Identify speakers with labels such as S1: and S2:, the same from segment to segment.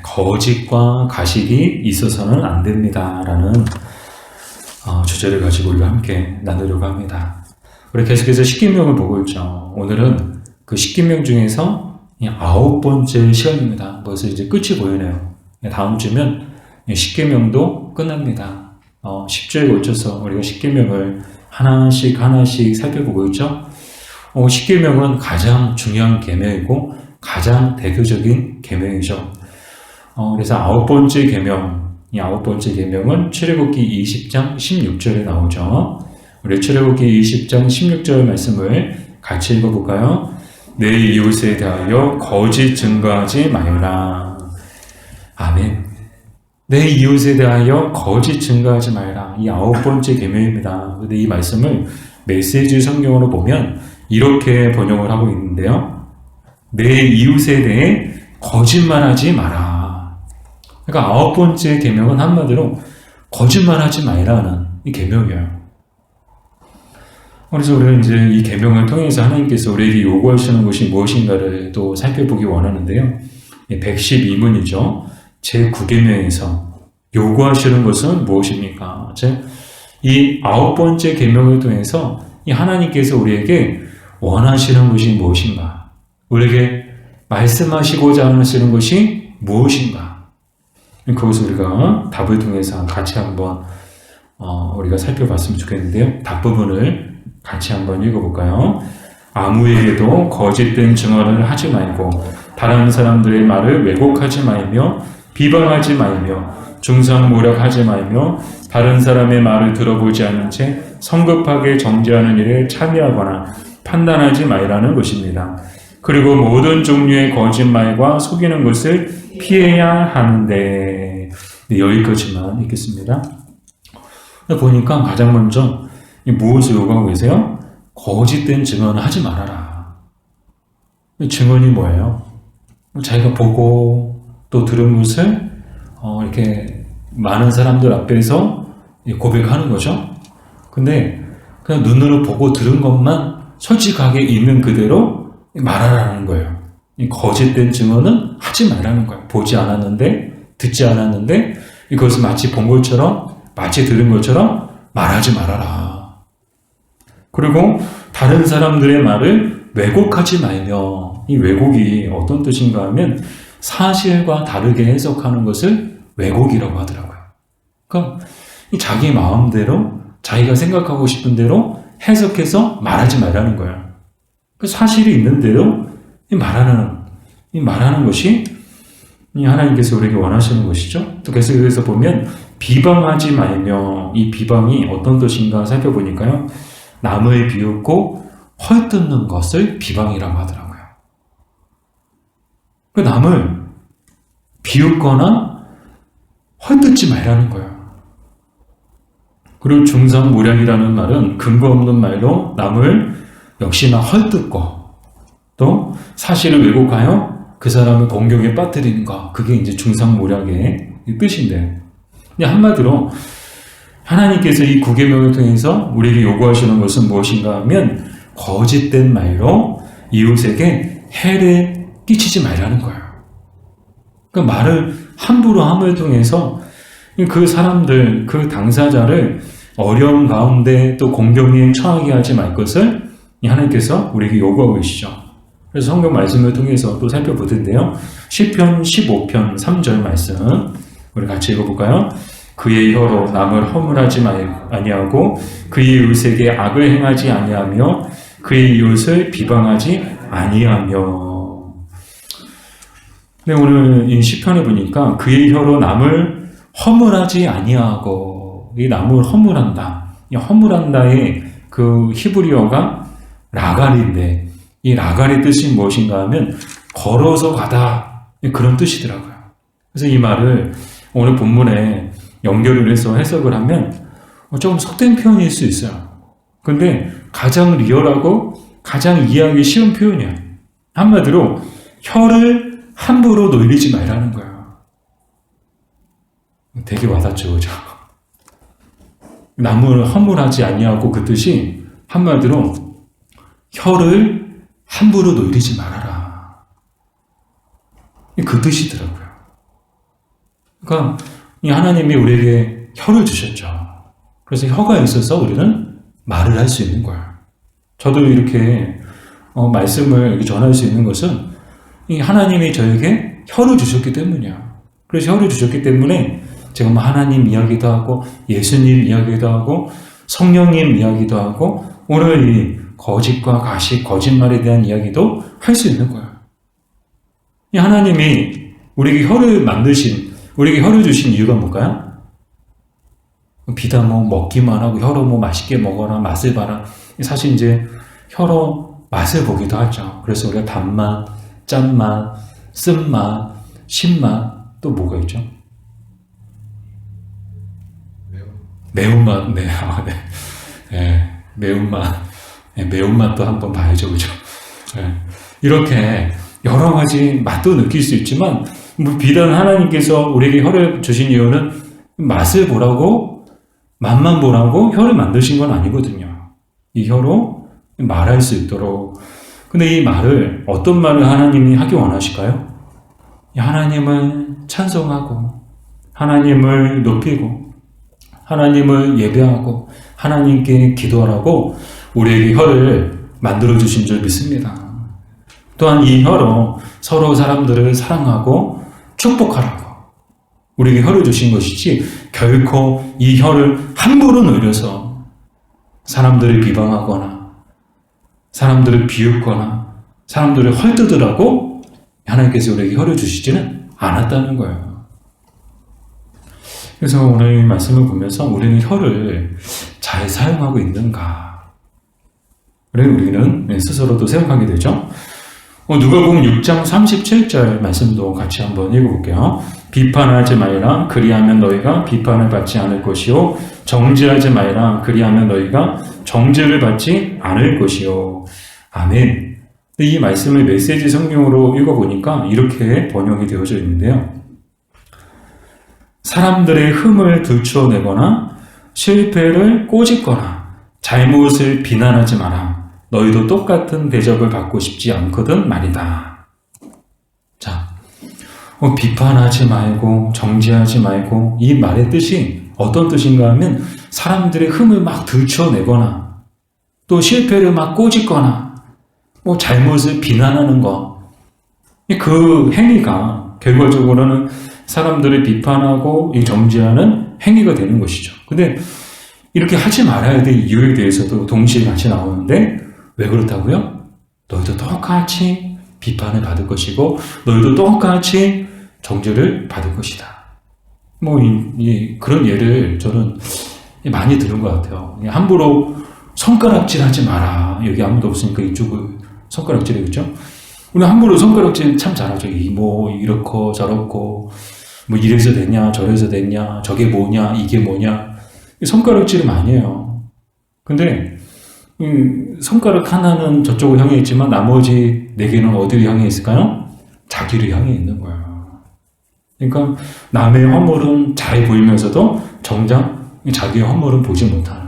S1: 거짓과 가식이 있어서는 안 됩니다라는 주제를 가지고 우리가 함께 나누려고 합니다. 우리 계속해서 십계명을 보고 있죠. 오늘은 그 십계명 중에서 9번째 시간입니다. 벌써 이제 끝이 보이네요. 다음 주면 십계명도 끝납니다. 10주에 걸쳐서 우리가 십계명을 하나씩 살펴보고 있죠. 십계명은 가장 중요한 계명이고 가장 대표적인 계명이죠. 그래서 9번째 계명, 이 9번째 계명은 출애굽기 20장 16절에 나오죠. 우리 출애굽기 20장 16절 말씀을 같이 읽어볼까요? 내 이웃에 대하여 거짓 증거하지 말라. 아멘. 내 이웃에 대하여 거짓 증거하지 말라. 이 9번째 계명입니다. 근데 이 말씀을 메시지 성경으로 보면 이렇게 번역을 하고 있는데요. 내 이웃에 대해 거짓말하지 마라. 그러니까 9번째 계명은 한마디로 거짓말하지 말라는 이 계명이에요. 그래서 우리는 이제 이 계명을 통해서 하나님께서 우리에게 요구하시는 것이 무엇인가를 또 살펴보기 원하는데요. 112문이죠. 제9계명에서 요구하시는 것은 무엇입니까? 이 9번째 계명을 통해서 이 하나님께서 우리에게 원하시는 것이 무엇인가? 우리에게 말씀하시고자 하시는 것이 무엇인가? 그것을 우리가 답을 통해서 같이 한번 우리가 살펴봤으면 좋겠는데요. 답 부분을 같이 한번 읽어볼까요? 아무에게도 거짓된 증언을 하지 말고 다른 사람들의 말을 왜곡하지 말며 비방하지 말며 중상모략하지 말며 다른 사람의 말을 들어보지 않은 채 성급하게 정죄하는 일에 참여하거나 판단하지 말라는 것입니다. 그리고 모든 종류의 거짓말과 속이는 것을 피해야 하는데 여기까지만 읽겠습니다. 보니까 가장 먼저 무엇을 요구하고 계세요? 거짓된 증언을 하지 말아라. 증언이 뭐예요? 자기가 보고 또 들은 것을 이렇게 많은 사람들 앞에서 고백하는 거죠. 근데 그냥 눈으로 보고 들은 것만 솔직하게 있는 그대로 말하라는 거예요. 이 거짓된 증언은 하지 말라는 거예요. 보지 않았는데, 듣지 않았는데 이것을 마치 본 것처럼, 마치 들은 것처럼 말하지 말아라. 그리고 다른 사람들의 말을 왜곡하지 말며, 이 왜곡이 어떤 뜻인가 하면 사실과 다르게 해석하는 것을 왜곡이라고 하더라고요. 그러니까 자기 마음대로 자기가 생각하고 싶은 대로 해석해서 말하지 말라는 거예요. 그 사실이 있는 대로 말하는 것이 하나님께서 우리에게 원하시는 것이죠. 또 계속해서 보면 비방하지 말며, 이 비방이 어떤 뜻인가 살펴보니까요. 남을 비웃고 헐뜯는 것을 비방이라고 하더라고요. 그 남을 비웃거나 헐뜯지 말라는 거예요. 그리고 중상모략이라는 말은 근거 없는 말로 남을 역시나 헐뜯고 또 사실을 왜곡하여 그 사람을 공격에 빠뜨리는 것, 그게 이제 중상모략의 뜻인데, 한마디로 하나님께서 이 9계명을 통해서 우리에게 요구하시는 것은 무엇인가 하면 거짓된 말로 이웃에게 해를 끼치지 말라는 거예요. 그러니까 말을 함부로 함을 통해서 그 사람들, 그 당사자를 어려움 가운데 또 공경에 처하게 하지 말 것을 하나님께서 우리에게 요구하고 계시죠. 그래서 성경 말씀을 통해서 또 살펴보던데요. 시편 15편 3절 말씀 우리 같이 읽어볼까요? 그의 혀로 남을 허물하지 아니하고 그의 이웃에게 악을 행하지 아니하며 그의 이웃을 비방하지 아니하며. 네, 오늘 이 시편에 보니까 그의 혀로 남을 허물하지 아니하고, 이 남을 허물한다. 이 허물한다의 그 히브리어가 라갈인데, 이 라갈의 뜻이 무엇인가 하면 걸어서 가다, 그런 뜻이더라고요. 그래서 이 말을 오늘 본문에 연결을 해서 해석을 하면 조금 속된 표현일 수 있어요. 근데 가장 리얼하고 가장 이해하기 쉬운 표현이에요. 한마디로 혀를 함부로 놀리지 말라는 거예요. 되게 와닿죠, 그죠? 남을 허물하지 아니하고, 그 뜻이 한마디로 혀를 함부로 놀리지 말아라, 그 뜻이더라고요. 그러니까 이 하나님이 우리에게 혀를 주셨죠. 그래서 혀가 있어서 우리는 말을 할 수 있는 거예요. 저도 이렇게 말씀을 이렇게 전할 수 있는 것은 이 하나님이 저에게 혀를 주셨기 때문이야. 그래서 혀를 주셨기 때문에 제가 뭐 하나님 이야기도 하고 예수님 이야기도 하고 성령님 이야기도 하고 오늘 이 거짓과 가식, 거짓말에 대한 이야기도 할 수 있는 거예요. 이 하나님이 우리에게 혀를 만드신, 우리에게 혀를 주신 이유가 뭘까요? 비단 뭐 먹기만 하고 혀로 뭐 맛있게 먹어라, 맛을 봐라. 사실 이제 혀로 맛을 보기도 하죠. 그래서 우리가 단맛, 짠맛, 쓴맛, 신맛, 또 뭐가 있죠? 매운맛, 네, 네. 네, 매운맛. 네, 매운맛도 한번 봐야죠, 그죠? 네. 이렇게 여러 가지 맛도 느낄 수 있지만, 뭐 비단 하나님께서 우리에게 혀를 주신 이유는 맛을 보라고, 맛만 보라고 혀를 만드신 건 아니거든요. 이 혀로 말할 수 있도록. 근데 이 말을, 어떤 말을 하나님이 하기 원하실까요? 하나님을 찬송하고, 하나님을 높이고, 하나님을 예배하고, 하나님께 기도하라고 우리에게 혀를 만들어주신 줄 믿습니다. 또한 이 혀로 서로 사람들을 사랑하고 축복하라고 우리에게 혀를 주신 것이지, 결코 이 혀를 함부로 늘려서 사람들을 비방하거나 사람들을 비웃거나 사람들을 헐뜯으라고 하나님께서 우리에게 혀를 주시지는 않았다는 거예요. 그래서 오늘 이 말씀을 보면서 우리는 혀를 잘 사용하고 있는가? 우리는 스스로도 생각하게 되죠. 누가복음 6장 37절 말씀도 같이 한번 읽어볼게요. 비판하지 말라, 그리하면 너희가 비판을 받지 않을 것이요, 정죄하지 말라, 그리하면 너희가 정죄를 받지 않을 것이요. 아멘. 이 말씀을 메시지 성경으로 읽어보니까 이렇게 번역이 되어져 있는데요. 사람들의 흠을 들추어내거나 실패를 꼬집거나 잘못을 비난하지 마라. 너희도 똑같은 대접을 받고 싶지 않거든 말이다. 자, 비판하지 말고 정죄하지 말고, 이 말의 뜻이 어떤 뜻인가 하면 사람들의 흠을 막 들춰내거나 또 실패를 막 꼬집거나 뭐 잘못을 비난하는 것, 그 행위가 결과적으로는 사람들을 비판하고 정죄하는 행위가 되는 것이죠. 근데 이렇게 하지 말아야 될 이유에 대해서도 동시에 같이 나오는데, 왜 그렇다고요? 너희도 똑같이 비판을 받을 것이고 너희도 똑같이 정죄를 받을 것이다. 뭐 그런 예를 저는 많이 들은 것 같아요. 함부로 손가락질하지 마라. 여기 아무도 없으니까 이쪽을 손가락질이겠죠. 우리 함부로 손가락질 참 잘하죠. 뭐 이렇고 저렇고 뭐 이래서 됐냐 저래서 됐냐 저게 뭐냐 이게 뭐냐, 손가락질을 많이 해요. 근데 손가락 하나는 저쪽을 향해 있지만 나머지 4개는 어디를 향해 있을까요? 자기를 향해 있는 거예요. 그러니까 남의 허물은 잘 보이면서도 정작 자기의 허물은 보지 못하는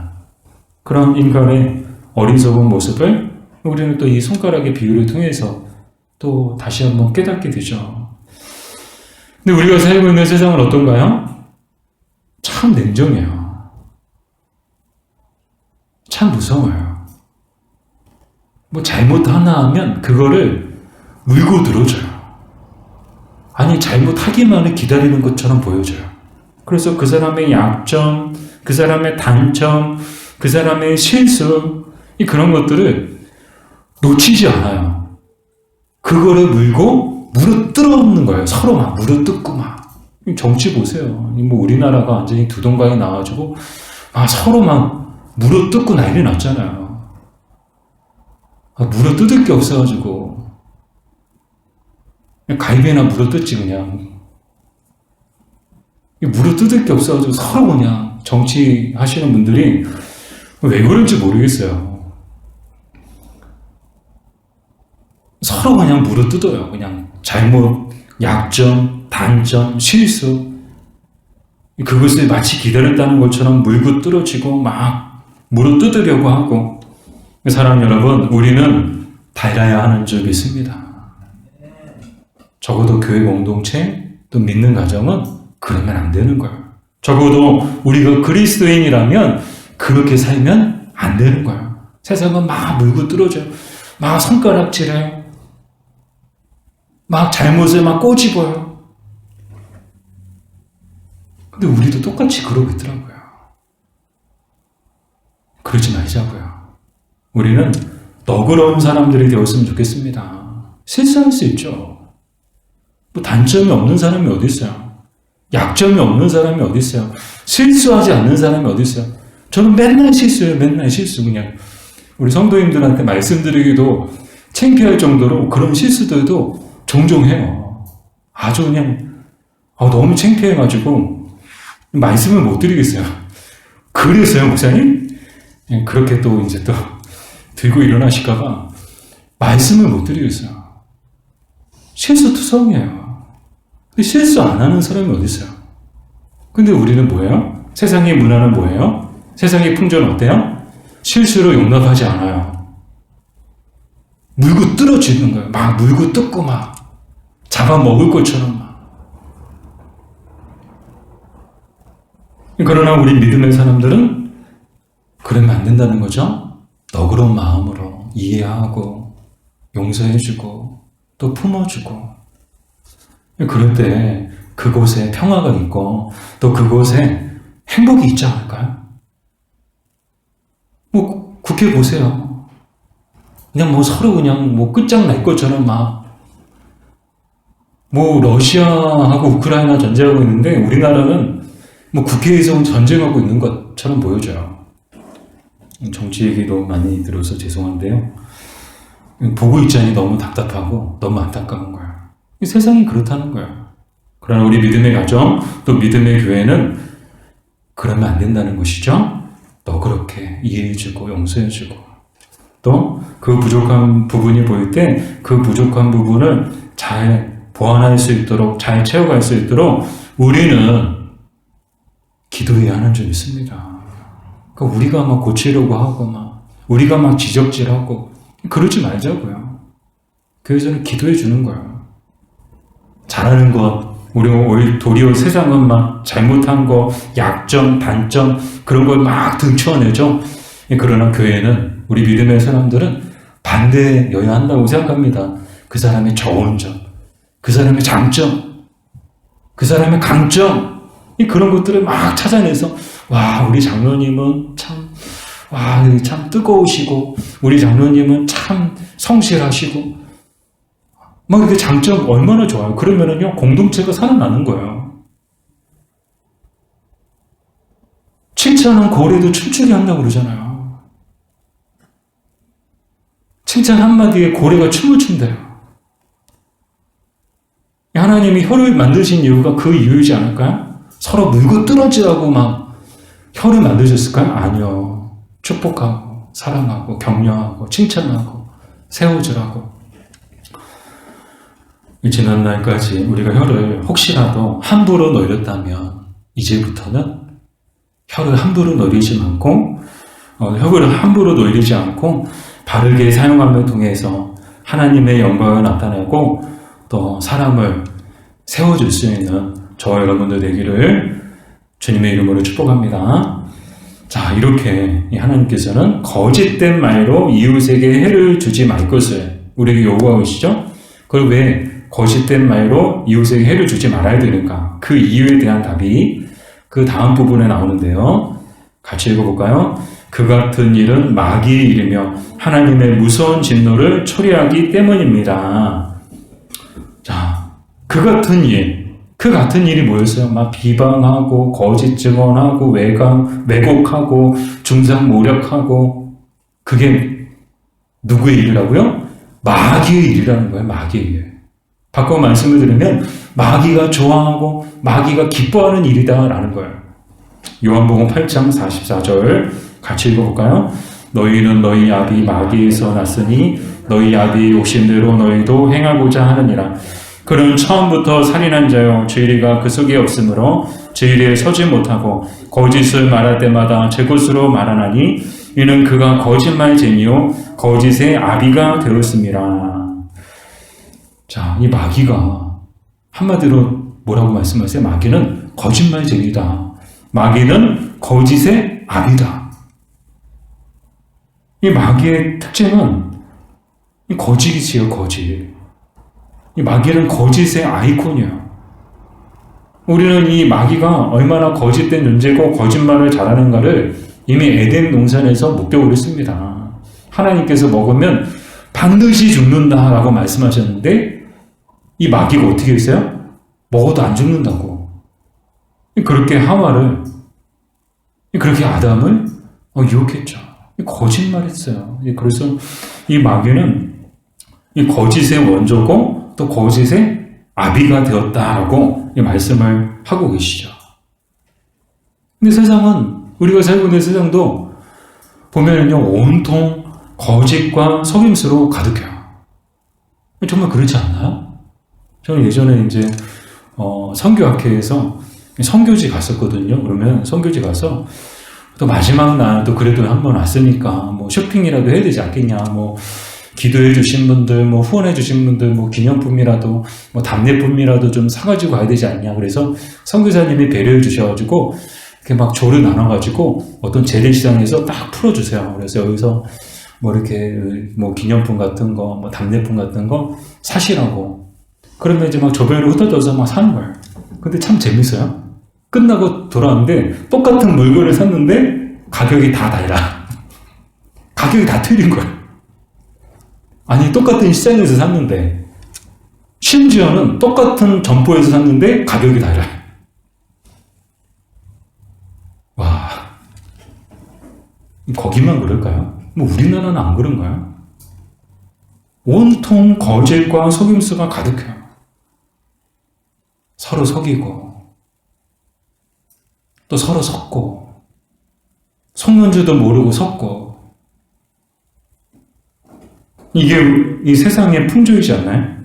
S1: 그런 인간의 어리석은 모습을 우리는 또 이 손가락의 비유를 통해서 또 다시 한번 깨닫게 되죠. 근데 우리가 살고 있는 세상은 어떤가요? 참 냉정해요. 참 무서워요. 뭐 잘못 하나 하면 그거를 물고 들어줘요. 아니 잘못하기만을 기다리는 것처럼 보여줘요. 그래서 그 사람의 약점, 그 사람의 단점, 그 사람의 실수, 그런 것들을 놓치지 않아요. 그거를 물고 물어뜯는 거예요. 서로 막 물어뜯고 막. 정치 보세요. 뭐 우리나라가 완전히 두동강에 나와가지고 서로 막 물어뜯고 난리 났잖아요. 물어뜯을 게 없어가지고 그냥 갈비나 물어뜯지 그냥. 물어뜯을 게 없어가지고 서로 그냥 정치하시는 분들이 왜 그런지 모르겠어요. 서로 그냥 물어뜯어요. 그냥 잘못, 약점, 단점, 실수, 그것을 마치 기다렸다는 것처럼 물고 뜯어지고 막 물어뜯으려고 하고. 사랑 여러분, 우리는 달라야 하는 줄 믿습니다. 적어도 교회 공동체 또 믿는 가정은 그러면 안 되는 거예요. 적어도 우리가 그리스도인이라면 그렇게 살면 안 되는 거예요. 세상은 막 물고 뜯어져요. 막 손가락질해요. 막 잘못을 막 꼬집어요. 근데 우리도 똑같이 그러고 있더라고요. 그러지 말자고요. 우리는 너그러운 사람들이 되었으면 좋겠습니다. 실수할 수 있죠. 뭐 단점이 없는 사람이 어디 있어요? 약점이 없는 사람이 어디 있어요? 실수하지 않는 사람이 어디 있어요? 저는 맨날 실수해요. 맨날 실수. 그냥 우리 성도님들한테 말씀드리기도 창피할 정도로 그런 실수들도 종종 해요. 아주 그냥 너무 창피해가지고 말씀을 못 드리겠어요. 그래서요, 목사님? 그렇게 또 이제 또 들고 일어나실까봐 말씀을 못 드리겠어요. 실수투성이에요. 근데 실수 안 하는 사람이 어디 있어요? 근데 우리는 뭐예요? 세상의 문화는 뭐예요? 세상의 풍조는 어때요? 실수로 용납하지 않아요. 물고 뜯어지는 거예요. 막 물고 뜯고 막 잡아먹을 것처럼 막. 그러나 우리 믿음의 사람들은 그러면 안 된다는 거죠. 너그러운 마음으로 이해하고 용서해주고 또 품어주고, 그럴 때 그곳에 평화가 있고 또 그곳에 행복이 있지 않을까요? 뭐 국회 보세요. 그냥 뭐 서로 그냥 뭐 끝장날 것처럼 막 뭐 러시아하고 우크라이나 전쟁하고 있는데 우리나라는 뭐 국회에서 전쟁하고 있는 것처럼 보여져요. 정치 얘기도 많이 들어서 죄송한데요. 보고 있자니 너무 답답하고 너무 안타까운 거예요. 세상이 그렇다는 거예요. 그러나 우리 믿음의 가정, 또 믿음의 교회는 그러면 안 된다는 것이죠. 너그럽게 이해해주고 용서해주고 또 그 부족한 부분이 보일 때 그 부족한 부분을 잘 보완할 수 있도록, 잘 채워갈 수 있도록 우리는 기도해야 하는 줄 믿습니다. 그러니까 우리가 막 고치려고 하고 막 우리가 막 지적질하고 그러지 말자고요. 그래서 기도해 주는 거예요. 잘하는 것, 우리 도리어 세상은 막 잘못한 거, 약점, 단점 그런 걸 막 등쳐내죠. 그러나 교회는 우리 믿음의 사람들은 반대여야 한다고 생각합니다. 그 사람의 좋은 점, 그 사람의 장점, 그 사람의 강점 그런 것들을 막 찾아내서 와 우리 장로님은 참 뜨거우시고 우리 장로님은 참 성실하시고 막 이렇게 장점 얼마나 좋아요. 그러면은요 공동체가 살아나는 거예요. 칭찬은 고래도 춤추게 한다고 그러잖아요. 칭찬 한마디에 고래가 춤을 춘대요. 하나님이 혀를 만드신 이유가 그 이유이지 않을까요? 서로 물고 뜯어지라고 막 혀를 만드셨을까요? 아니요. 축복하고 사랑하고 격려하고 칭찬하고 세워주라고. 지난 날까지 우리가 혀를 혹시라도 함부로 놀렸다면 이제부터는 혀를 함부로 놀리지 않고 혀를 함부로 놀리지 않고 바르게 사용함을 통해서 하나님의 영광을 나타내고 또 사람을 세워줄 수 있는 저와 여러분들 되기를 주님의 이름으로 축복합니다. 자, 이렇게 하나님께서는 거짓된 말로 이웃에게 해를 주지 말 것을 우리에게 요구하고 계시죠? 그걸 왜 거짓된 말로 이웃에게 해를 주지 말아야 되는가? 그 이유에 대한 답이 그 다음 부분에 나오는데요. 같이 읽어볼까요? 그 같은 일은 마귀의 일이며 하나님의 무서운 진노를 초래하기 때문입니다. 자, 그 같은 일이 뭐였어요? 막 비방하고 거짓 증언하고 왜곡하고 중상모략하고 그게 누구의 일이라고요? 마귀의 일이라는 거예요. 마귀의 일. 바꿔 말씀을 드리면 마귀가 좋아하고 마귀가 기뻐하는 일이다라는 거예요. 요한복음 8장 44절 같이 읽어볼까요? 너희는 너희 아비 마귀에서 났으니 너희 아비의 욕심대로 너희도 행하고자 하느니라. 그는 처음부터 살인한 자요 죄리가 그 속에 없으므로 죄리에 서지 못하고 거짓을 말할 때마다 제 것으로 말하나니 이는 그가 거짓말쟁이요 거짓의 아비가 되었습니다. 자, 이 마귀가 한마디로 뭐라고 말씀하세요? 마귀는 거짓말쟁이다. 마귀는 거짓의 압이다. 이 마귀의 특징은 이 거짓이지요, 거짓. 이 마귀는 거짓의 아이콘이에요. 우리는 이 마귀가 얼마나 거짓된 존재고 거짓말을 잘하는가를 이미 에덴 동산에서 목격을 했습니다. 하나님께서 먹으면 반드시 죽는다라고 말씀하셨는데 이 마귀가 어떻게 했어요? 먹어도 안 죽는다고. 그렇게 하와를, 그렇게 아담을 유혹했죠. 거짓말했어요. 그래서 이 마귀는 이 거짓의 원조고 또 거짓의 아비가 되었다라고 말씀을 하고 계시죠. 근데 세상은, 우리가 살고 있는 세상도 보면은요, 온통 거짓과 속임수로 가득해요. 정말 그렇지 않나요? 저는 예전에 이제 선교학회에서 선교지 갔었거든요. 그러면 선교지 가서 또 마지막 날도 그래도 한번 왔으니까 뭐 쇼핑이라도 해야 되지 않겠냐, 뭐 기도해 주신 분들, 뭐 후원해 주신 분들, 뭐 기념품이라도, 뭐 답례품이라도 좀 사가지고 가야 되지 않냐. 그래서 선교사님이 배려해 주셔가지고 이렇게 막 조를 나눠가지고 어떤 재래시장에서 딱 풀어주세요. 그래서 여기서 뭐 이렇게 뭐 기념품 같은 거, 뭐 답례품 같은 거 사시라고. 그러면 이제 막 조별로 흩어져서 막 사는 거예요. 근데 참 재밌어요. 끝나고 돌아왔는데 똑같은 물건을 샀는데 가격이 다 달라. 가격이 다 틀린 거예요. 아니, 똑같은 시장에서 샀는데, 심지어는 똑같은 점포에서 샀는데 가격이 달라요. 와, 거기만 그럴까요? 뭐 우리나라는 안 그런가요? 온통 거짓과 속임수가 가득해요. 서로 속이고, 또 서로 섞고, 속는 줄도 모르고 섞고, 이게 이 세상의 풍조이지 않나요?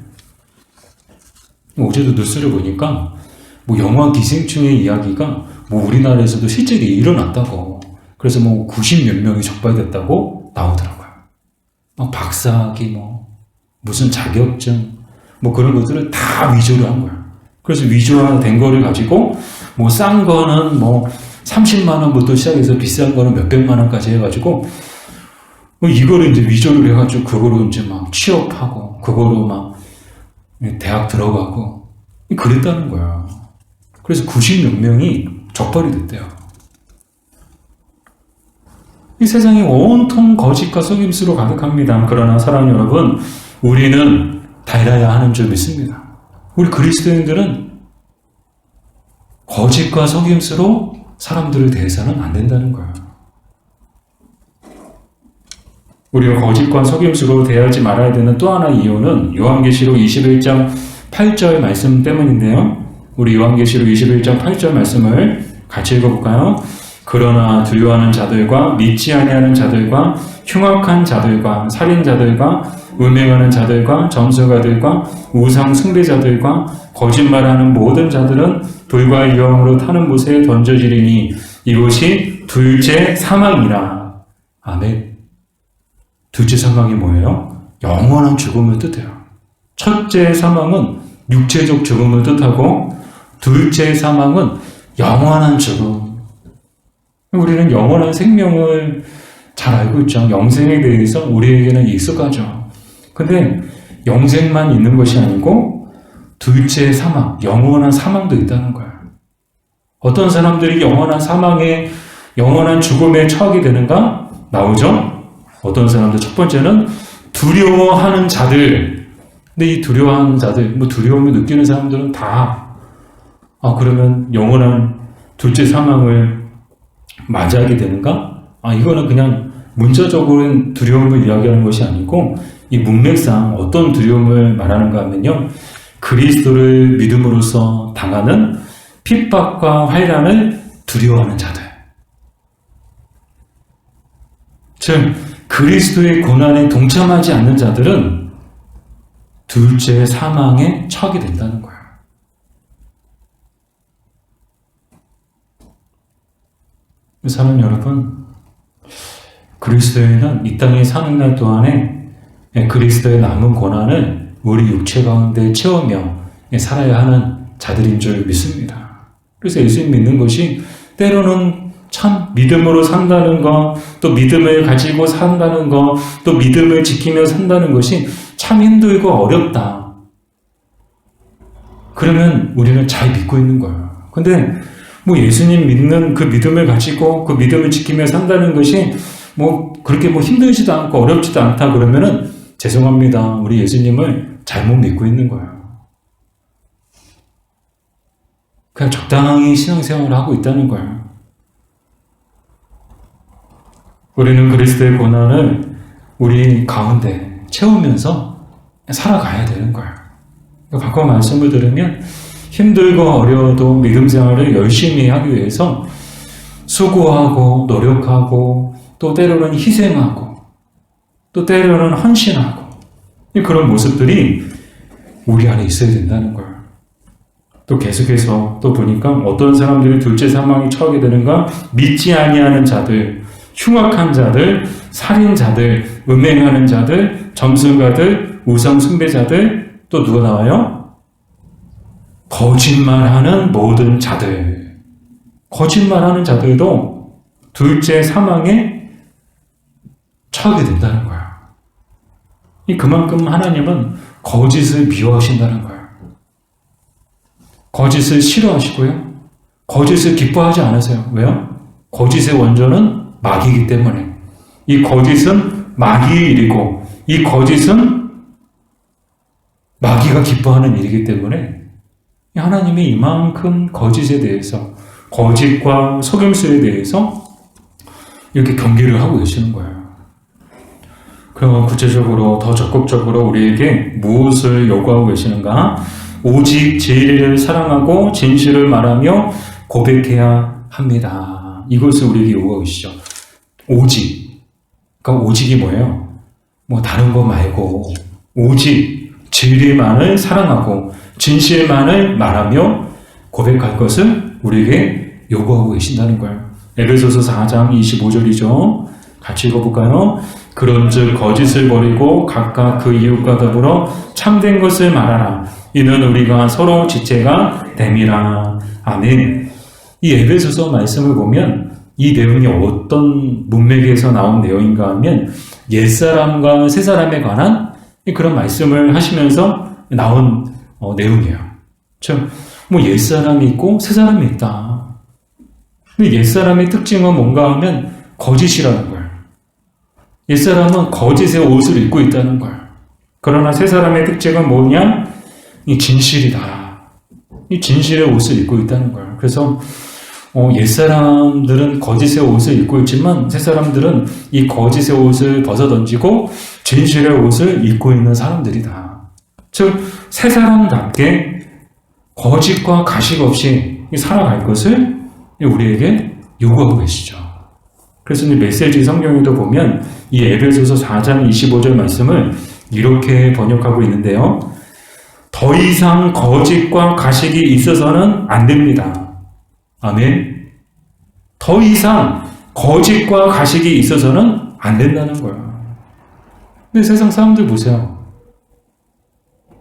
S1: 어제도 뉴스를 보니까 뭐 영화 기생충의 이야기가 뭐 우리나라에서도 실제로 일어났다고. 그래서 뭐 90몇 명이 적발됐다고 나오더라고요. 막 박사학위, 뭐 무슨 자격증, 뭐 그런 것들을 다 위조를 한 거예요. 그래서 위조된 거를 가지고 뭐 싼 거는 뭐 30만 원부터 시작해서 비싼 거는 몇백만 원까지 해가지고 이거를 이제 위조를 해가지고 그거로 이제 막 취업하고 그거로 막 대학 들어가고 그랬다는 거야. 그래서 90몇 명이 적발이 됐대요. 이 세상이 온통 거짓과 속임수로 가득합니다. 그러나 사랑하는 여러분, 우리는 달라야 하는 줄 믿습니다. 우리 그리스도인들은 거짓과 속임수로 사람들을 대해서는 안 된다는 거예요. 우리가 거짓과 속임수로 대하지 말아야 되는 또 하나의 이유는 요한계시록 21장 8절 말씀 때문인데요. 우리 요한계시록 21장 8절 말씀을 같이 읽어볼까요? 그러나 두려워하는 자들과 믿지 아니하는 자들과 흉악한 자들과 살인자들과 음행하는 자들과 점술가들과 우상 숭배자들과 거짓말하는 모든 자들은 불과 유황으로 타는 못에 던져지리니 이것이 둘째 사망이라. 아멘. 둘째 사망이 뭐예요? 영원한 죽음을 뜻해요. 첫째 사망은 육체적 죽음을 뜻하고 둘째 사망은 영원한 죽음. 우리는 영원한 생명을 잘 알고 있죠. 영생에 대해서 우리에게는 익숙하죠. 근데 영생만 있는 것이 아니고 둘째 사망, 영원한 사망도 있다는 거예요. 어떤 사람들이 영원한 사망에, 영원한 죽음에 처하게 되는가? 나오죠? 어떤 사람들, 첫 번째는 두려워하는 자들. 근데 이 두려워하는 자들, 뭐 두려움을 느끼는 사람들은 다, 그러면 영원한 둘째 사망을 맞이하게 되는가? 이거는 그냥 문자적으로는 두려움을 이야기하는 것이 아니고, 이 문맥상 어떤 두려움을 말하는가 하면요, 그리스도를 믿음으로써 당하는 핍박과 환난을 두려워하는 자들. 즉, 그리스도의 고난에 동참하지 않는 자들은 둘째 사망에 처하게 된다는 거예요. 사랑하는 여러분, 그리스도인은 이 땅에 사는 날 동안에 그리스도의 남은 고난을 우리 육체 가운데 채우며 살아야 하는 자들인 줄 믿습니다. 그래서 예수님 믿는 것이 때로는 참 믿음으로 산다는 것, 또 믿음을 가지고 산다는 것, 또 믿음을 지키며 산다는 것이 참 힘들고 어렵다. 그러면 우리는 잘 믿고 있는 거예요. 근데 뭐 예수님 믿는 그 믿음을 가지고 그 믿음을 지키며 산다는 것이 뭐 그렇게 뭐 힘들지도 않고 어렵지도 않다 그러면은 죄송합니다. 우리 예수님을 잘못 믿고 있는 거예요. 그냥 적당히 신앙생활을 하고 있다는 거예요. 우리는 그리스도의 고난을 우리 가운데 채우면서 살아가야 되는 거예요. 바꿔 말씀을 들으면 힘들고 어려워도 믿음 생활을 열심히 하기 위해서 수고하고 노력하고 또 때로는 희생하고 또 때로는 헌신하고 그런 모습들이 우리 안에 있어야 된다는 거예요. 또 계속해서 또 보니까 어떤 사람들이 둘째 사망에 처하게 되는가? 믿지 아니하는 자들, 흉악한 자들, 살인자들, 음행하는 자들, 점술가들, 우상 숭배자들, 또 누가 나와요? 거짓말하는 모든 자들. 거짓말하는 자들도 둘째 사망에 처하게 된다는 거예요. 그만큼 하나님은 거짓을 미워하신다는 거예요. 거짓을 싫어하시고요. 거짓을 기뻐하지 않으세요. 왜요? 거짓의 원조는 마귀이기 때문에. 이 거짓은 마귀의 일이고 이 거짓은 마귀가 기뻐하는 일이기 때문에 하나님이 이만큼 거짓에 대해서 거짓과 속임수에 대해서 이렇게 경계를 하고 계시는 거예요. 그럼 구체적으로 더 적극적으로 우리에게 무엇을 요구하고 계시는가? 오직 진리를 사랑하고 진실을 말하며 고백해야 합니다. 이것을 우리에게 요구하고 계시죠. 오직. 그러니까 오직이 뭐예요? 뭐 다른 거 말고 오직 진리만을 사랑하고 진실만을 말하며 고백할 것을 우리에게 요구하고 계신다는 거예요. 에베소서 4장 25절이죠. 같이 읽어볼까요? 그런즉 거짓을 버리고 각각 그 이웃과 더불어 참된 것을 말하라. 이는 우리가 서로 지체가 됨이라. 아멘. 이 에베소서 말씀을 보면 이 내용이 어떤 문맥에서 나온 내용인가 하면 옛사람과 새사람에 관한 그런 말씀을 하시면서 나온 내용이에요. 뭐 옛사람이 있고 새사람이 있다. 근데 옛사람의 특징은 뭔가 하면 거짓이라는 거예요. 옛사람은 거짓의 옷을 입고 있다는 거예요. 그러나 새사람의 특징은 뭐냐? 이 진실이다. 이 진실의 옷을 입고 있다는 거예요. 그래서 옛사람들은 거짓의 옷을 입고 있지만 새사람들은 이 거짓의 옷을 벗어던지고 진실의 옷을 입고 있는 사람들이다. 즉 새사람답게 거짓과 가식 없이 살아갈 것을 우리에게 요구하고 계시죠. 그래서 이 메시지 성경에도 보면 이 에베소서 4장 25절 말씀을 이렇게 번역하고 있는데요. 더 이상 거짓과 가식이 있어서는 안 됩니다. 아멘. 더 이상 거짓과 가식이 있어서는 안 된다는 거예요. 근데 세상 사람들 보세요.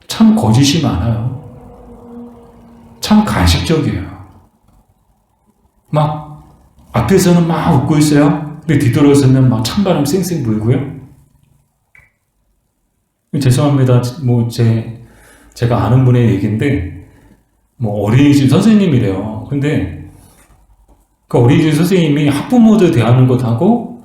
S1: 참 거짓이 많아요. 참 가식적이에요. 막 앞에서는 막 웃고 있어요. 근데 뒤돌아서면 막 찬바람 쌩쌩 불고요. 죄송합니다. 뭐 제가 아는 분의 얘기인데 뭐 어린이집 선생님이래요. 근데 그 어린이집 선생님이 학부모들 대하는 것하고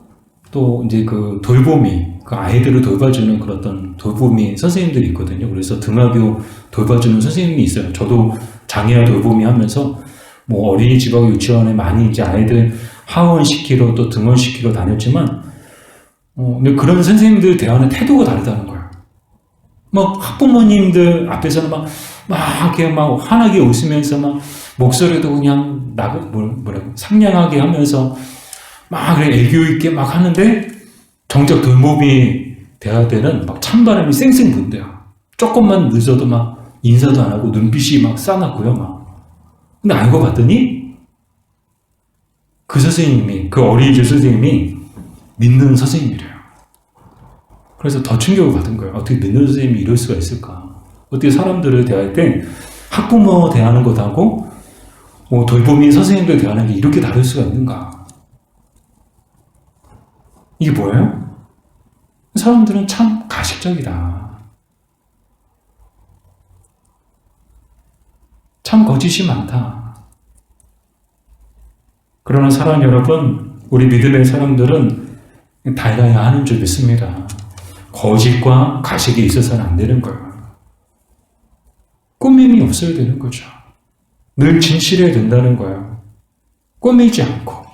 S1: 또 이제 그 돌보미, 그 아이들을 돌봐주는 그런 어떤 돌보미 선생님들이 있거든요. 그래서 등하교 돌봐주는 선생님이 있어요. 저도 장애아 돌보미 하면서 뭐 어린이집하고 유치원에 많이 이제 아이들 하원시키러 또 등원시키러 다녔지만, 근데 그런 선생님들 대하는 태도가 다르다는 거예요. 막 학부모님들 앞에서는 막 이렇게 막 환하게 웃으면서 막 목소리도 그냥 뭐라고 상냥하게 하면서 막 애교 있게 막 하는데 정작 돌봄이 대할 때는 막 찬바람이 쌩쌩 분대요. 조금만 늦어도 막 인사도 안 하고 눈빛이 막 싸납고요, 막. 근데 알고 봤더니 그 선생님이, 그 어린이집 선생님이 믿는 선생님이래요. 그래서 더 충격을 받은 거예요. 어떻게 믿는 선생님이 이럴 수가 있을까? 어떻게 사람들을 대할 때 학부모 대하는 것하고 돌보미 선생님들 대하는 게 이렇게 다를 수가 있는가? 이게 뭐예요? 사람들은 참 가식적이다. 참 거짓이 많다. 그러나 사랑하는 여러분, 우리 믿음의 사람들은 달라야 하는 줄 믿습니다. 거짓과 가식이 있어서는 안 되는 거예요. 꾸밈이 없어야 되는 거죠. 늘 진실해야 된다는 거예요. 꾸미지 않고,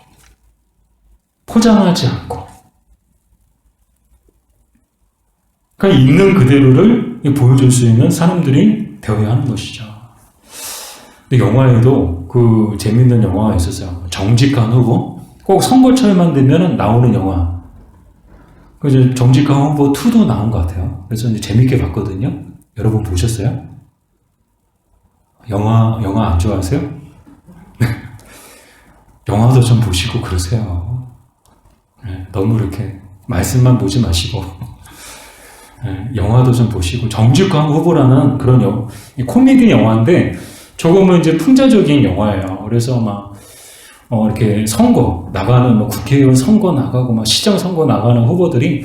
S1: 포장하지 않고. 그러니까 있는 그대로를 보여줄 수 있는 사람들이 되어야 하는 것이죠. 근데 영화에도 그 재밌는 영화가 있었어요. 정직한 후보? 꼭 선거철만 되면 나오는 영화. 그래서 정직한 후보 2도 나온 것 같아요. 그래서 이제 재밌게 봤거든요. 여러분 보셨어요? 영화 안 좋아하세요? 영화도 좀 보시고 그러세요. 너무 이렇게 말씀만 보지 마시고 영화도 좀 보시고. 정직한 후보라는 그런 코미디 영화인데 조금은 이제 풍자적인 영화예요. 그래서 막 이렇게 선거 나가는 국회의원 선거 나가고 막 시장 선거 나가는 후보들이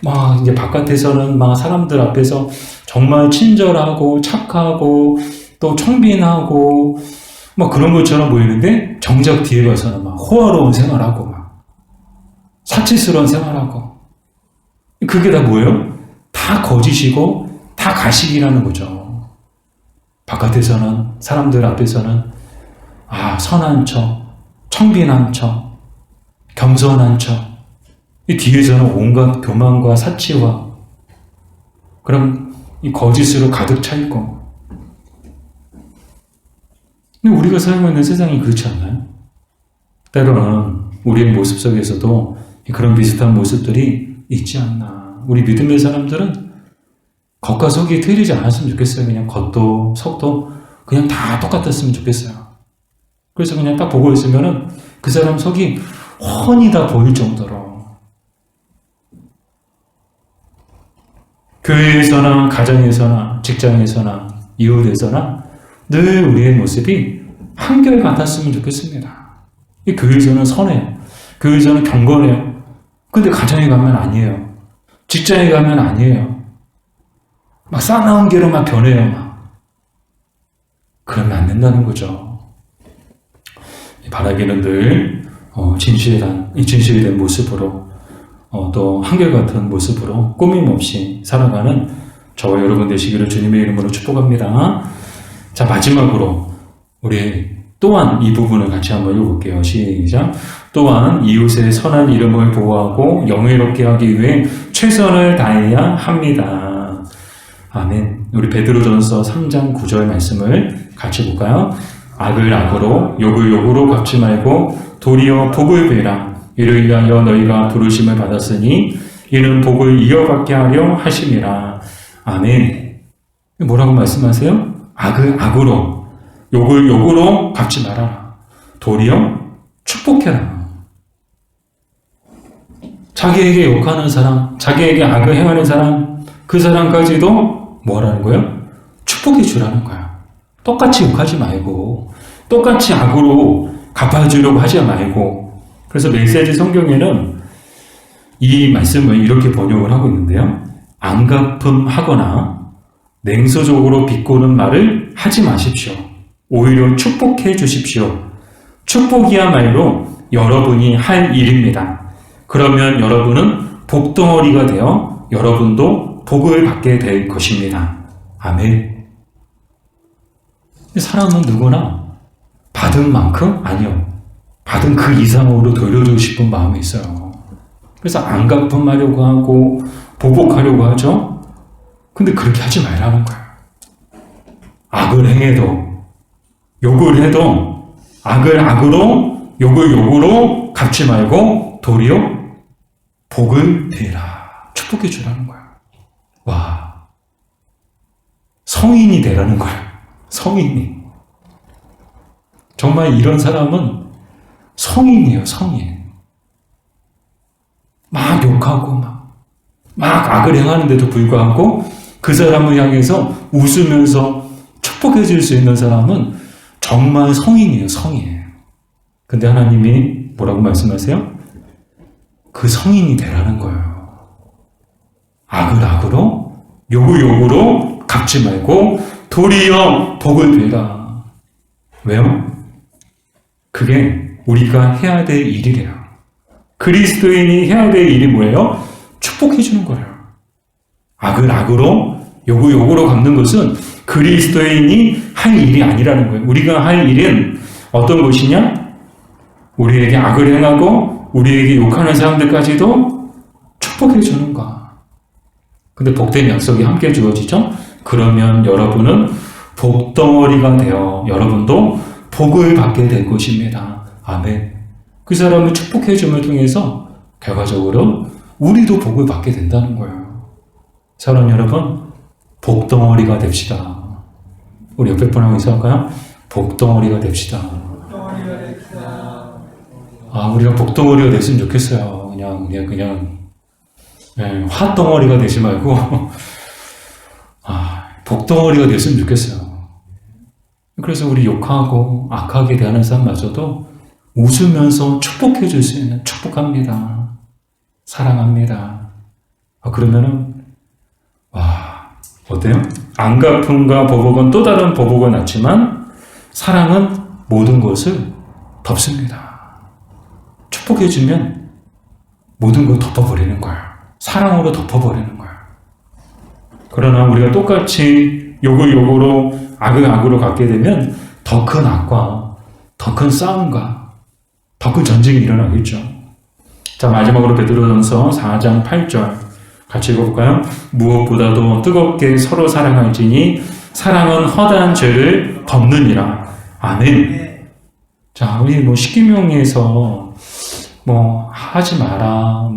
S1: 막 이제 바깥에서는 막 사람들 앞에서 정말 친절하고 착하고 또 청빈하고 막 그런 것처럼 보이는데 정작 뒤에 가서는 막 호화로운 생활하고 막 사치스러운 생활하고. 그게 다 뭐예요? 다 거짓이고 다 가식이라는 거죠. 바깥에서는 사람들 앞에서는 선한 척, 청빈한 척, 겸손한 척. 이 뒤에서는 온갖 교만과 사치와 그럼 이 거짓으로 가득 차 있고. 근데 우리가 살고 있는 세상이 그렇지 않나요? 때로는 우리의 모습 속에서도 그런 비슷한 모습들이 있지 않나. 우리 믿음의 사람들은 겉과 속이 틀리지 않았으면 좋겠어요. 그냥 겉도 속도 그냥 다 똑같았으면 좋겠어요. 그래서 그냥 딱 보고 있으면은 그 사람 속이 훤히 다 보일 정도로. 교회에서나 가정에서나 직장에서나 이웃에서나 늘 우리의 모습이 한결같았으면 좋겠습니다. 이 교회에서는 선해요. 교회에서는 경건해요. 근데 가정에 가면 아니에요. 직장에 가면 아니에요. 막 싸나운 게로 막 변해요. 막. 그러면 안 된다는 거죠. 바라기는 늘 진실이 된 모습으로 또 한결같은 모습으로 꾸밈 없이 살아가는 저와 여러분 되시기를 주님의 이름으로 축복합니다. 자, 마지막으로 우리 또한 이 부분을 같이 한번 읽어볼게요. 시작. 또한 이웃의 선한 이름을 보호하고 영예롭게 하기 위해 최선을 다해야 합니다. 아멘. 우리 베드로전서 3장 9절 말씀을 같이 볼까요? 악을 악으로 욕을 욕으로 갚지 말고 도리어 복을 베라. 이를 위하여 너희가 부르심을 받았으니 이는 복을 이어받게 하려 하심이라. 아멘. 뭐라고 말씀하세요? 악을 악으로, 욕을 욕으로 갚지 말아라. 도리어 축복해라. 자기에게 욕하는 사람, 자기에게 악을 행하는 사람, 그 사람까지도 뭐라는 거예요? 축복해 주라는 거야. 똑같이 욕하지 말고, 똑같이 악으로 갚아주려고 하지 말고. 그래서 메시지 성경에는 이 말씀을 이렇게 번역을 하고 있는데요. 안갚음하거나 냉소적으로 비꼬는 말을 하지 마십시오. 오히려 축복해 주십시오. 축복이야말로 여러분이 할 일입니다. 그러면 여러분은 복덩어리가 되어 여러분도 복을 받게 될 것입니다. 아멘. 사람은 누구나 받은 만큼? 아니요. 받은 그 이상으로 돌려주고 싶은 마음이 있어요. 그래서 안 갚음하려고 하고 보복하려고 하죠. 근데 그렇게 하지 말라는 거예요. 악을 행해도, 욕을 해도 악을 악으로, 욕을 욕으로 갚지 말고 도리어 복을 베라. 축복해 주라는 거야. 와, 성인이 되라는 거야. 성인이. 정말 이런 사람은 성인이에요. 성인. 막 욕하고 막 악을 행하는데도 불구하고 그 사람을 향해서 웃으면서 축복해 줄 수 있는 사람은 정말 성인이에요, 성이에요. 근데 하나님이 뭐라고 말씀하세요? 그 성인이 되라는 거예요. 악을 악으로, 욕을 욕으로 갚지 말고 도리어 복을 빌라. 왜요? 그게 우리가 해야 될 일이래요. 그리스도인이 해야 될 일이 뭐예요? 축복해 주는 거예요. 악을 악으로, 욕을 욕으로 갚는 것은 그리스도인이 할 일이 아니라는 거예요. 우리가 할 일은 어떤 것이냐? 우리에게 악을 행하고 우리에게 욕하는 사람들까지도 축복해 주는 거. 근데 복된 약속이 함께 주어지죠? 그러면 여러분은 복덩어리가 되어 여러분도 복을 받게 될 것입니다. 아멘. 그 사람을 축복해 줌을 통해서 결과적으로 우리도 복을 받게 된다는 거예요. 사랑 여러분, 복덩어리가 됩시다. 우리 옆에 분하고 인사할까요? 복덩어리가 됩시다. 우리가 복덩어리가 됐으면 좋겠어요. 그냥 화덩어리가 되지 말고 복덩어리가 됐으면 좋겠어요. 그래서 우리 욕하고 악하게 대하는 사람마저도 웃으면서 축복해 줄 수 있는 축복합니다. 사랑합니다. 그러면은 어때요? 안갚음과 보복은 또 다른 보복은 낳지만 사랑은 모든 것을 덮습니다. 축복해 주면 모든 걸 덮어버리는 거예요. 사랑으로 덮어버리는 거예요. 그러나 우리가 똑같이 욕을 욕으로 악을 악으로 갖게 되면 더 큰 악과 더 큰 싸움과 더 큰 전쟁이 일어나겠죠. 자, 마지막으로 베드로전서 4장 8절 같이 읽어볼까요? 무엇보다도 뜨겁게 서로 사랑할지니 사랑은 허다한 죄를 덮느니라. 아멘. 자, 우리 십계명에서 하지 마라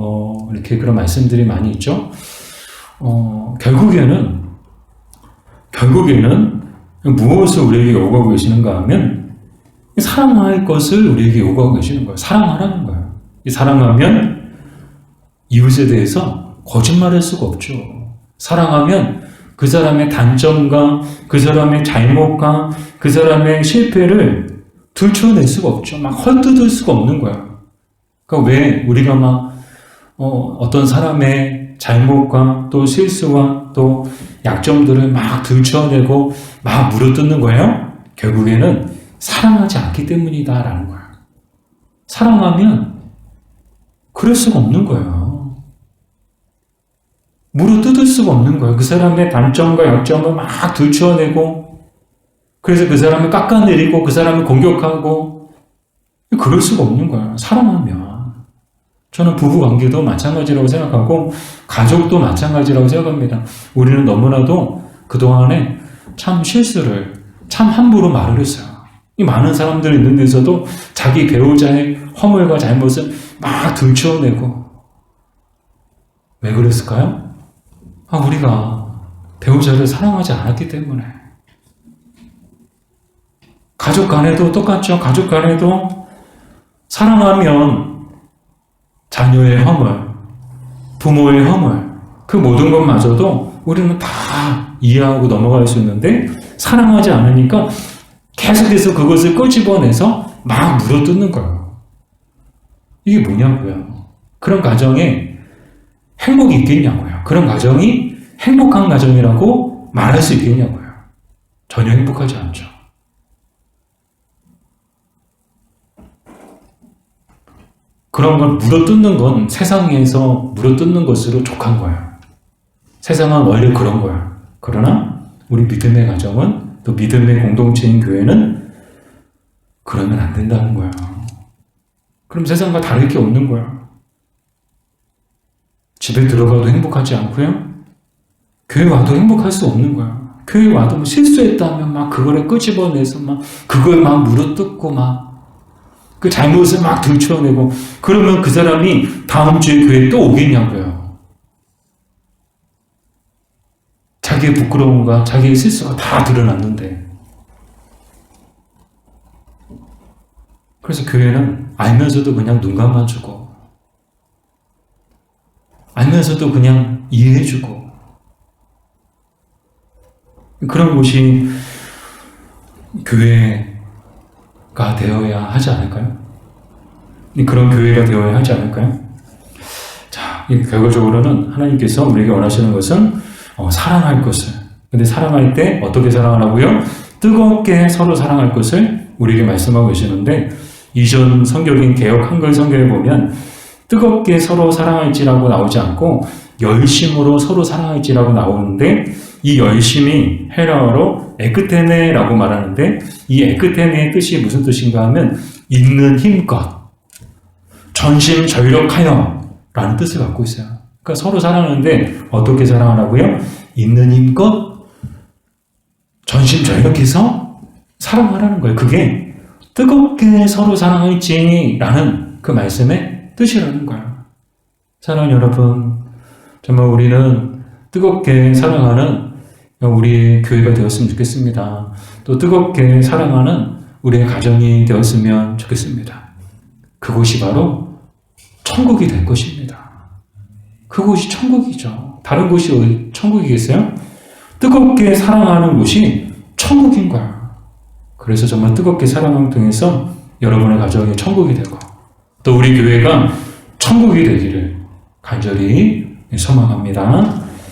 S1: 이렇게 그런 말씀들이 많이 있죠. 결국에는 무엇을 우리에게 요구하고 계시는가 하면 사랑할 것을 우리에게 요구하고 계시는 거예요. 사랑하라는 거예요. 사랑하면 이웃에 대해서 거짓말할 수가 없죠. 사랑하면 그 사람의 단점과 그 사람의 잘못과 그 사람의 실패를 들춰낼 수가 없죠. 막 헐뜯을 수가 없는 거예요. 그러니까 왜 우리가 어떤 사람의 잘못과 또 실수와 또 약점들을 막 들춰내고 막 물어뜯는 거예요? 결국에는 사랑하지 않기 때문이다라는 거예요. 사랑하면 그럴 수가 없는 거예요. 물어뜯을 수가 없는 거예요. 그 사람의 단점과 약점을 막 들춰내고 그래서 그 사람을 깎아내리고 그 사람을 공격하고 그럴 수가 없는 거예요. 사랑하면. 저는 부부관계도 마찬가지라고 생각하고 가족도 마찬가지라고 생각합니다. 우리는 너무나도 그동안에 참 실수를 참 함부로 말을 했어요. 이 많은 사람들이 있는 데서도 자기 배우자의 허물과 잘못을 막 들춰내고 왜 그랬을까요? 우리가 배우자를 사랑하지 않았기 때문에. 가족 간에도 똑같죠. 가족 간에도 사랑하면 자녀의 허물, 부모의 허물, 그 모든 것마저도 우리는 다 이해하고 넘어갈 수 있는데 사랑하지 않으니까 계속해서 그것을 끄집어내서 막 물어뜯는 거예요. 이게 뭐냐고요. 그런 가정에 행복이 있겠냐고요. 그런 가정이 행복한 가정이라고 말할 수 있겠냐고요. 전혀 행복하지 않죠. 그런 걸 물어뜯는 건 세상에서 물어뜯는 것으로 족한 거예요. 세상은 원래 그런 거예요. 그러나 우리 믿음의 가정은 또 믿음의 공동체인 교회는 그러면 안 된다는 거예요. 그럼 세상과 다를 게 없는 거예요. 집에 들어가도 행복하지 않고요. 교회 와도 행복할 수 없는 거예요. 교회 와도 실수했다면 막 그거를 끄집어내서 막 그걸 막 물어뜯고 막 그 잘못을 막 들춰내고 그러면 그 사람이 다음 주에 교회에 또 오겠냐고요. 자기의 부끄러움과 자기의 실수가 다 드러났는데. 그래서 교회는 알면서도 그냥 눈 감아주고 알면서도 그냥 이해해주고 그런 곳이 교회가 되어야 하지 않을까요? 그런 교회가 되어야 하지 않을까요? 자, 결과적으로는 하나님께서 우리에게 원하시는 것은 사랑할 것을. 근데 사랑할 때 어떻게 사랑하라고요? 뜨겁게 서로 사랑할 것을 우리에게 말씀하고 계시는데, 이전 성경인 개역 한글 성경에 보면 뜨겁게 서로 사랑할지라고 나오지 않고 열심으로 서로 사랑할지라고 나오는데, 이 열심이 헬라어로 에크테네라고 말하는데, 이 에크테네의 뜻이 무슨 뜻인가 하면 있는 힘껏, 전심전력하여 라는 뜻을 갖고 있어요. 그러니까 서로 사랑하는데 어떻게 사랑하라고요? 있는 힘껏 전심전력해서 사랑하라는 거예요. 그게 뜨겁게 서로 사랑할지라는 그 말씀의 뜻이라는 거예요. 사랑하는 여러분, 정말 우리는 뜨겁게 사랑하는 우리의 교회가 되었으면 좋겠습니다. 또 뜨겁게 사랑하는 우리의 가정이 되었으면 좋겠습니다. 그곳이 바로 천국이 될 것입니다. 그곳이 천국이죠. 다른 곳이 천국이겠어요? 뜨겁게 사랑하는 곳이 천국인 거야. 그래서 정말 뜨겁게 사랑을 통해서 여러분의 가정이 천국이 되고, 또 우리 교회가 천국이 되기를 간절히 소망합니다.